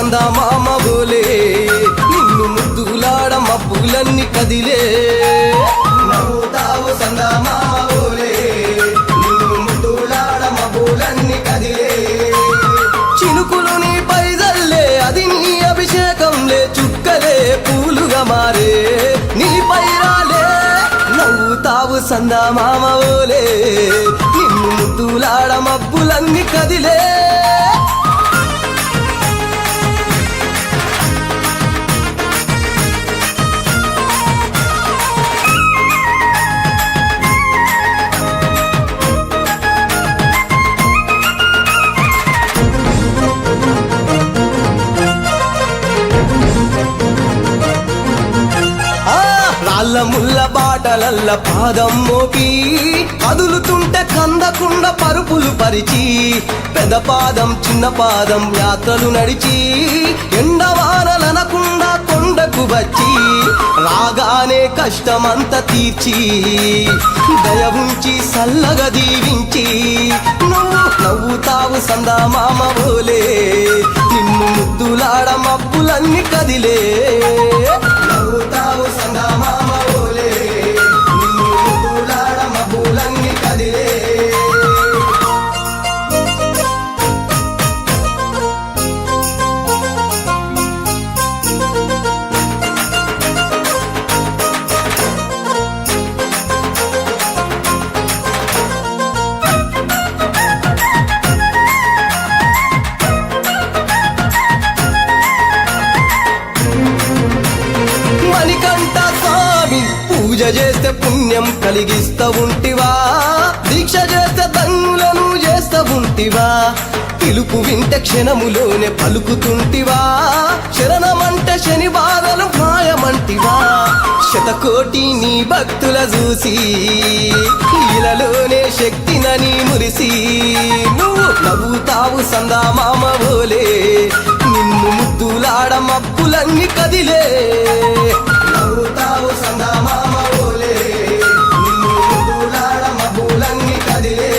సందమామ బోలే నిన్ను ముద్దులాడ మబ్బులన్నీ కదిలే నవ్వుతావు సందమామ బోలే నిన్ను ముద్దులాడ మబ్బులన్నీ కదిలే చినుకులు నీ పైదల్లే అది నీ అభిషేకంలే చుక్కలే పూలుగా మారే నీ పైరాలే నవ్వుతావు సందమామ బోలే నిన్ను ముద్దులాడ మబ్బులన్నీ కదిలే రాళ్ళ ముళ్ళ బాటలల్ల పాదం మోపి కదులుతుంటే కందకుండా పరుపులు పరిచి పెద్ద పాదం చిన్న పాదం యాత్రలు నడిచి ఎండవానలనకుండా కొండకు వచ్చి రాగానే కష్టమంత తీర్చి దయ ఉంచి సల్లగా దీవించి నువ్వు నవ్వుతావు సందమామ బోలే నిన్ను ముద్దులాడ మబ్బులన్నీ కదిలే నవ్వుతావు సందమామ బోలే నిన్ను ముద్దులాడ మబ్బులన్నీ కదిలే మణికంఠ స్వామి పూజ చేస్తే పుణ్యం కలిగిస్తా ఉంటివా దీక్ష చేస్తే ధన్యులను చేస్తా ఉంటివా పిలుపు వింటే క్షణములోనే పలుకుతుంటివా శరణమంటే శని బాధలు మాయమంటివా శతకోటి నీ భక్తుల చూసి ఇలలోనే శక్తినని మురిసి నువ్వు నవ్వుతావు సందమామ బోలే నిన్ను ముద్దులాడ మబ్బులన్నీ కదిలే నవ్వుతావు సందమామ బోలే నిన్ను ముద్దులాడ మబ్బులన్నీ కదిలే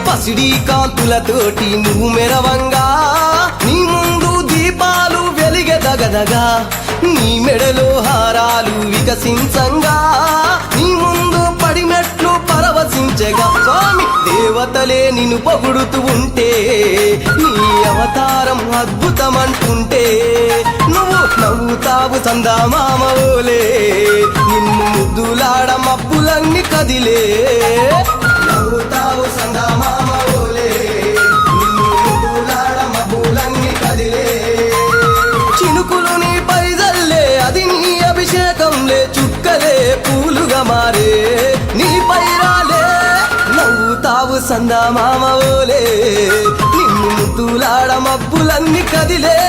పసిడి కాంతులతోటి నువ్వు మెరవంగా నీ ముందు దీపాలు వెలిగెదగదగా నీ మెడలో హారాలు వికసించంగా నీ ముందు పడినట్లు పరవశించగా స్వామి దేవతలే నిన్ను పొగుడుతూ ఉంటే నీ అవతారం అద్భుతమంటుంటే నువ్వు నవ్వుతావు సందమామ బోలే నిన్ను ముద్దులాడ మబ్బులన్నీ కదిలే నవ్వుతావు సందమామ బోలే నిన్ను ముద్దులాడ మబ్బులన్నీ కదిలే చినుకులు నీ పైదల్లే అది నీ అభిషేకంలే చుక్కలే పూలుగా మారే నీ పైరాలే నవ్వుతావు సందమామ బోలే నిన్ను ముద్దులాడ మబ్బులన్నీ కదిలే